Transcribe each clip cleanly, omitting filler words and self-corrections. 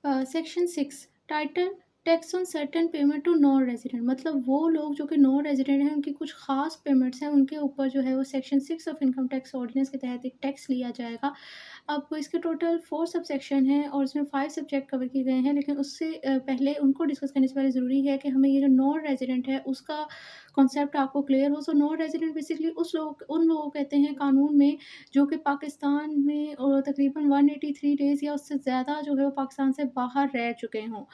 Section 6 title tax on certain payment to non resident, मतलब वो लोग जो कि नॉन रेजिडेंट हैं उनकी कुछ खास पेमेंट्स हैं, उनके ऊपर जो है वो section 6 of income tax ordinance के तहत एक टैक्स लिया जाएगा। अब इसके टोटल 4 सब सेक्शन हैं और इसमें 5 सब्जेक्ट कवर किए गए हैं, लेकिन उससे पहले उनको डिस्कस करने से पहले ज़रूरी है कि हमें ये जो नॉन रेजिडेंट है उसका कॉन्सेप्ट आपको क्लियर हो। सो नॉन रेजिडेंट बेसिकली उन लोगों को कहते हैं कानून में, जो कि पाकिस्तान में तकरीबन 183 डेज़ या उससे ज़्यादा जो है वो पाकिस्तान से बाहर रह चुके हों।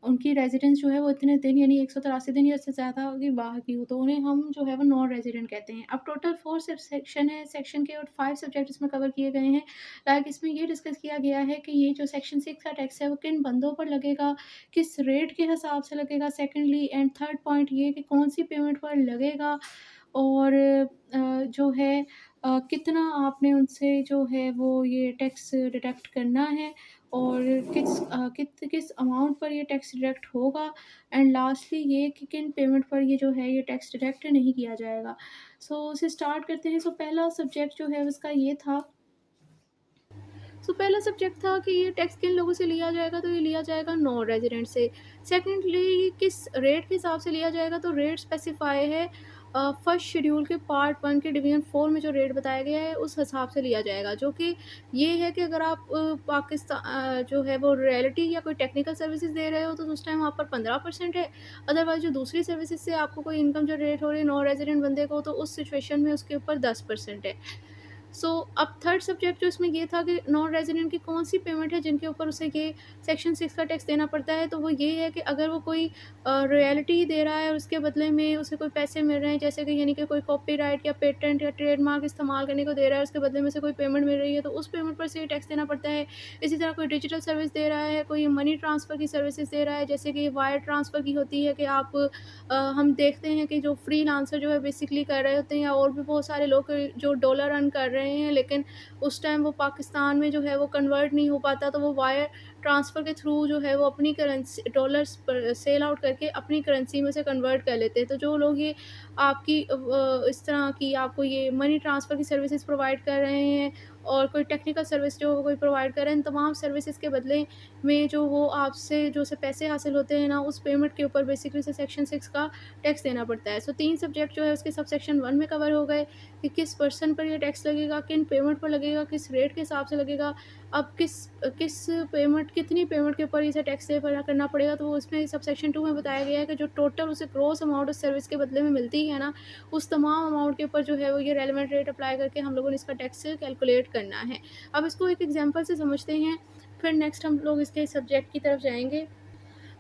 उनकी रेज़िडेंस जो है वो इतने दिन यानी 183 दिन या उससे ज़्यादा की बाहर की हो, तो उन्हें हम जो है वो नॉन रेज़िडेंट कहते हैं। अब टोटल 4 सब सेक्शन है, सेक्शन के और 5 सब्जेक्ट इसमें कवर किए गए हैं। लाइक इसमें ये डिस्कस किया गया है कि ये जो सेक्शन 6 का टैक्स है वो किन बंदों पर लगेगा, किस रेट के हिसाब से लगेगा, सेकंडली एंड थर्ड पॉइंट ये कि कौन-सी पेमेंट पर लगेगा और जो है कितना आपने उनसे जो है वो ये टैक्स डिडक्ट करना है और किस अमाउंट पर ये टैक्स डिडक्ट होगा एंड लास्टली ये कि किन पेमेंट पर ये जो है ये टैक्स डिडक्ट नहीं किया जाएगा। सो इसे स्टार्ट करते हैं। सो पहला सब्जेक्ट जो है उसका ये था। पहला सब्जेक्ट था कि ये टैक्स किन लोगों से लिया जाएगा, तो ये लिया जाएगा नॉन रेजिडेंट से। सेकेंडली किस रेट के हिसाब से लिया जाएगा, तो रेट स्पेसिफाई है फर्स्ट शेड्यूल के पार्ट 1 के डिवीज़न 4 में जो रेट बताया गया है उस हिसाब से लिया जाएगा, जो कि ये है कि अगर आप जो है वो रियलिटी या कोई टेक्निकल सर्विसेज दे रहे हो तो उस टाइम आप पर 15% है। अदरवाइज़ जो दूसरी सर्विसेज से आपको कोई इनकम जनरेट हो रही है नॉन रेजिडेंट बंदे को, तो उस सिचुएशन में उसके ऊपर 10% है। अब थर्ड सब्जेक्ट जो इसमें ये था कि नॉन रेजिडेंट की कौन-सी पेमेंट है जिनके ऊपर उसे ये सेक्शन 6 का टैक्स देना पड़ता है, तो वो ये है कि अगर वो कोई रॉयल्टी दे रहा है और उसके बदले में उसे कोई पैसे मिल रहे हैं, जैसे कि यानी कि कोई कॉपीराइट या पेटेंट या ट्रेडमार्क इस्तेमाल करने को दे रहा है, उसके बदले में उसे कोई पेमेंट मिल रही है, तो उस पेमेंट पर से ये टैक्स देना पड़ता है। इसी तरह कोई डिजिटल सर्विस दे रहा है, कोई मनी ट्रांसफ़र की सर्विसेज़ दे रहा है, जैसे कि वायर ट्रांसफ़र की होती है कि हम देखते हैं कि जो फ्रीलांसर जो है बेसिकली कर रहे होते हैं या और भी बहुत सारे लोग जो डॉलर अर्न कर रहे हैं, लेकिन उस टाइम वो पाकिस्तान में जो है वो कन्वर्ट नहीं हो पाता, तो वो वायर ट्रांसफ़र के थ्रू जो है वो अपनी करेंसी डॉलर्स पर सेल आउट करके अपनी करेंसी में से कन्वर्ट कर लेते हैं। तो जो लोग ये आपकी इस तरह की आपको ये मनी ट्रांसफ़र की सर्विसेज़ प्रोवाइड कर रहे हैं और कोई टेक्निकल सर्विस जो कोई प्रोवाइड कर रहे हैं, इन तमाम सर्विसेज़ के बदले में जो वो आपसे जो उसे पैसे हासिल होते हैं ना, उस पेमेंट के ऊपर बेसिकली उसे सेक्शन 6 का टैक्स देना पड़ता है। 3 सब्जेक्ट जो है उसके सब सेक्शन 1 में कवर हो गए कि किस पर्सन पर ये टैक्स लगेगा, किन पेमेंट पर लगेगा, किस रेट के हिसाब से लगेगा। अब किस पेमेंट कितनी पेमेंट के ऊपर इसे टैक्स पे करना पड़ेगा, तो वो उसमें सब सेक्शन 2 में बताया गया है कि जो टोटल उसे ग्रॉस अमाउंट उस सर्विस के बदले में मिलती है ना, उस तमाम अमाउंट के ऊपर जो है वो ये रेलेवेंट रेट अप्लाई करके हम लोगों ने इसका टैक्स कैलकुलेट करना है। अब इसको एक एग्जांपल से समझते हैं, फिर नेक्स्ट हम लोग इसके सब्जेक्ट की तरफ जाएँगे।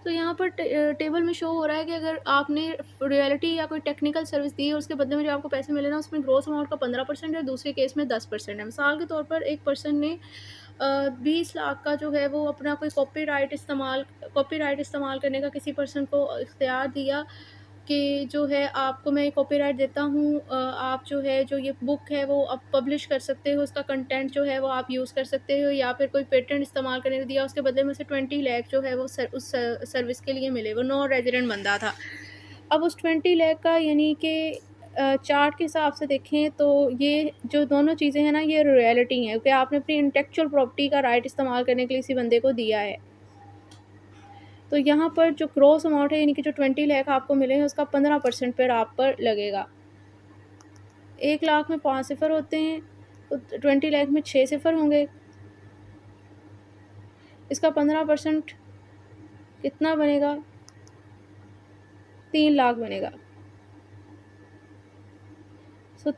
तो यहाँ पर टेबल में शो हो रहा है कि अगर आपने रॉयल्टी या कोई टेक्निकल सर्विस दी है, उसके बदले में जो आपको पैसे मिले ना, उसमें ग्रॉस अमाउंट का 15% है, दूसरे केस में 10% है। मिसाल के तौर पर एक पर्सन ने 20 लाख का जो है वो अपना कोई कॉपीराइट इस्तेमाल करने का किसी पर्सन को इख्तियार दिया कि जो है आपको मैं ये कॉपीराइट देता हूँ, आप जो है जो ये बुक है वो आप पब्लिश कर सकते हो, उसका कंटेंट जो है वो आप यूज़ कर सकते हो, या फिर कोई पेटेंट इस्तेमाल करने को दिया, उसके बदले में उसे 20 लाख जो है वो उस सर्विस के लिए मिले। वो नॉन रेजिडेंट बंदा था। अब उस 20 लाख का यानी कि चार्ट के हिसाब से देखें तो ये जो दोनों चीज़ें हैं ना, ये रॉयल्टी हैं कि आपने अपनी इंटेलेक्चुअल प्रॉपर्टी का राइट इस्तेमाल करने के लिए किसी बंदे को दिया है। तो यहाँ पर जो ग्रॉस अमाउंट है यानी कि जो 20 लाख आपको मिले हैं उसका 15% फिर आप पर लगेगा। 1 लाख में 5 सिफ़र होते हैं, तो 20 लाख में 6 सिफ़र होंगे। इसका 15% कितना बनेगा? 3 लाख बनेगा। सो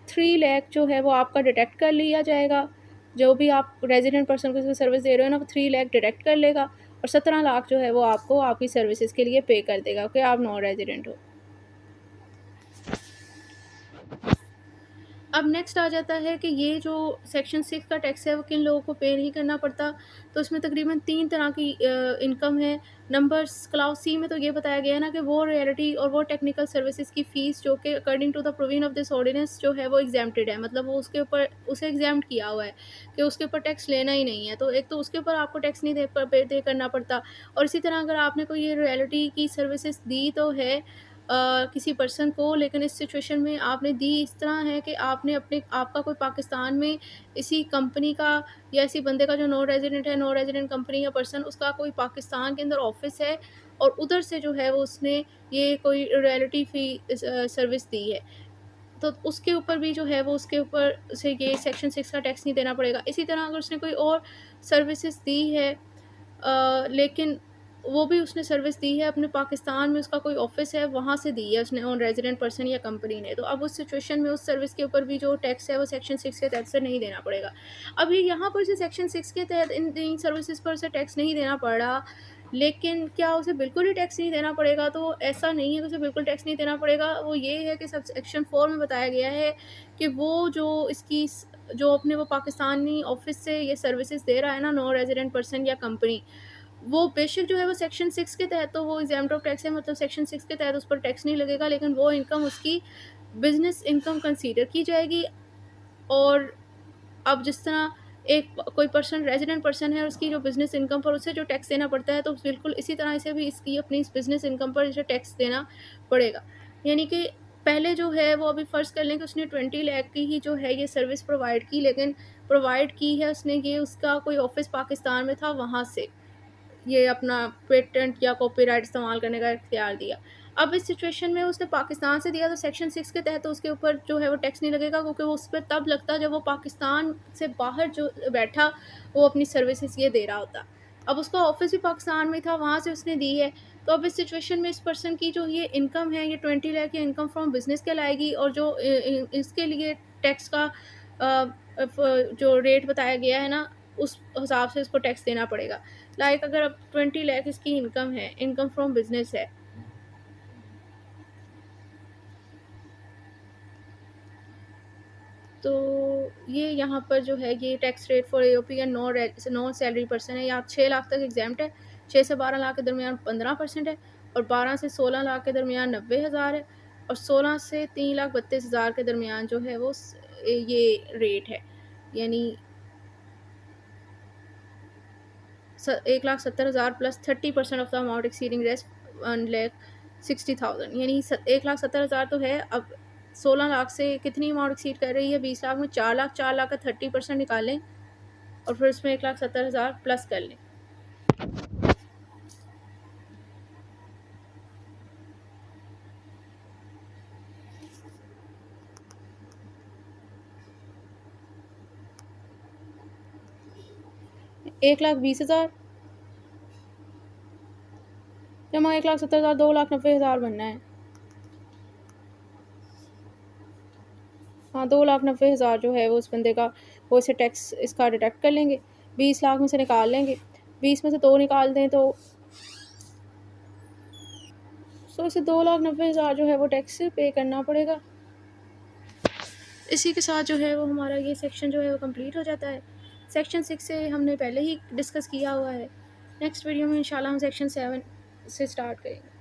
3 लाख जो है वो आपका डिडक्ट कर लिया जाएगा। जो भी आप रेज़िडेंट पर्सन को सर्विस दे रहे हो ना, वो 3 लाख डिडक्ट कर लेगा और 17 लाख जो है वो आपको आपकी सर्विसेज़ के लिए पे कर देगा कि आप नॉन रेज़िडेंट हो। अब नेक्स्ट आ जाता है कि ये जो सेक्शन 6 का टैक्स है वो किन लोगों को पे नहीं करना पड़ता। तो इसमें तकरीबन 3 तरह की इनकम है। नंबर्स क्लाउज़ सी में तो ये बताया गया है ना कि वो रियलिटी और वो टेक्निकल सर्विसेज़ की फ़ीस जो कि according to the provision of this ordinance जो है वो एग्ज़ेम्प्टेड है। मतलब वो उसके ऊपर उसे एग्ज़ेम्प्ट किया हुआ है कि उसके ऊपर टैक्स लेना ही नहीं है। तो एक तो उसके ऊपर आपको टैक्स नहीं पे करना पड़ता, और इसी तरह अगर आपने कोई ये रियलिटी की सर्विसेज़ दी तो है, किसी पर्सन को, लेकिन इस सिचुएशन में आपने दी इस तरह है कि आपने अपने आपका कोई पाकिस्तान में इसी कंपनी का या इसी बंदे का जो नॉन रेजिडेंट है, नॉन रेजिडेंट कंपनी या पर्सन, उसका कोई पाकिस्तान के अंदर ऑफिस है और उधर से जो है वो उसने ये कोई रॉयल्टी फ़ी सर्विस दी है। तो उसके ऊपर भी जो है वो उसके ऊपर उसे ये सेक्शन 6 का टैक्स नहीं देना पड़ेगा। इसी तरह अगर उसने कोई और सर्विसेज़ दी है, लेकिन वो भी उसने सर्विस दी है अपने पाकिस्तान में, उसका कोई ऑफ़िस है, वहाँ से दी है उसने ऑन रेज़िडेंट पर्सन या कंपनी ने। तो अब उस सिचुएशन में उस सर्विस के ऊपर भी जो टैक्स है वो सेक्शन 6 के तहत से नहीं देना पड़ेगा। अभी यहाँ पर से सेक्शन 6 के तहत इन सर्विसेज़ पर उसे टैक्स नहीं देना पड़ रहा, लेकिन क्या उसे बिल्कुल ही टैक्स नहीं देना पड़ेगा? तो ऐसा नहीं है कि उसे बिल्कुल टैक्स नहीं देना पड़ेगा। वो ये है कि सब सेक्शन 4 में बताया गया है कि वो जो इसकी जो अपने वो पाकिस्तानी ऑफ़िस से ये सर्विसेज़ दे रहा है ना, नॉन रेज़िडेंट पर्सन या कंपनी, वो बेशक जो है वो सेक्शन 6 के तहत तो वो एग्ज़ेम्प्ट ऑफ टैक्स है, मतलब सेक्शन 6 के तहत उस पर टैक्स नहीं लगेगा, लेकिन वो इनकम उसकी बिज़नेस इनकम कंसीडर की जाएगी। और अब जिस तरह एक कोई पर्सन रेज़िडेंट पर्सन है और उसकी जो बिज़नेस इनकम पर उसे जो टैक्स देना पड़ता है, तो बिल्कुल इसी तरह इसे भी इसकी अपनी इस बिज़नेस इनकम पर इसे टैक्स देना पड़ेगा। यानी कि पहले जो है वो अभी फ़र्ज़ कर लें कि उसने 20 लाख की ही जो है ये सर्विस प्रोवाइड की, लेकिन प्रोवाइड की है उसने ये उसका कोई ऑफ़िस पाकिस्तान में था, वहाँ से ये अपना पेटेंट या कॉपीराइट इस्तेमाल करने का इख्तियार दिया। अब इस सिचुएशन में उसने पाकिस्तान से दिया तो सेक्शन 6 के तहत तो उसके ऊपर जो है वो टैक्स नहीं लगेगा, क्योंकि वो उस पे तब लगता जब वो पाकिस्तान से बाहर जो बैठा वो अपनी सर्विसेज़ ये दे रहा होता। अब उसका ऑफ़िस भी पाकिस्तान में था, वहाँ से उसने दी है। तो अब इस सिचुएशन में इस पर्सन की जो ये इनकम है, ये 20 लाख की इनकम फ्रॉम बिज़नेस कहलाएगी, और जो इसके लिए टैक्स का जो रेट बताया गया है ना, उस हिसाब से इसको टैक्स देना पड़ेगा। लाइक अगर अब 20 लाख इसकी इनकम है, इनकम फ्रॉम बिज़नेस है, तो ये यहाँ पर जो है ये tax rate for AOP and non salary person है, या 6 लाख तक एग्ज़ैम्प्ट है, 6 से 12 लाख के दरमियान 15% है, और 12 से 16 लाख के दरमियान 90,000 है, और 16 से 3,32,000 के दरमियान जो है वो ये रेट है। यानी 1,70,000 plus 30% of the amount exceeding rest 1,60,000, यानी 1,70,000 तो है। अब 16 लाख से कितनी अमाउंट एक्सीड कर रही है? 20 लाख में 4 लाख, 4 लाख का 30% निकालें और फिर उसमें 1,70,000 प्लस कर लें। एक लाख 20,000 जमा 1,70,000, 2,90,000 बनना है। हाँ, 2,90,000 जो है वो उस बंदे का, वो इसे टैक्स इसका डिडक्ट कर लेंगे, 20 लाख में से निकाल लेंगे, 20 में से 2 निकाल दें तो इसे 2,90,000 जो है वो टैक्स पे करना पड़ेगा। इसी के साथ जो है वो हमारा ये सेक्शन जो है वो कंप्लीट हो जाता है। सेक्शन 6 से हमने पहले ही डिस्कस किया हुआ है। नेक्स्ट वीडियो में इंशाल्लाह हम सेक्शन 7 से स्टार्ट करेंगे।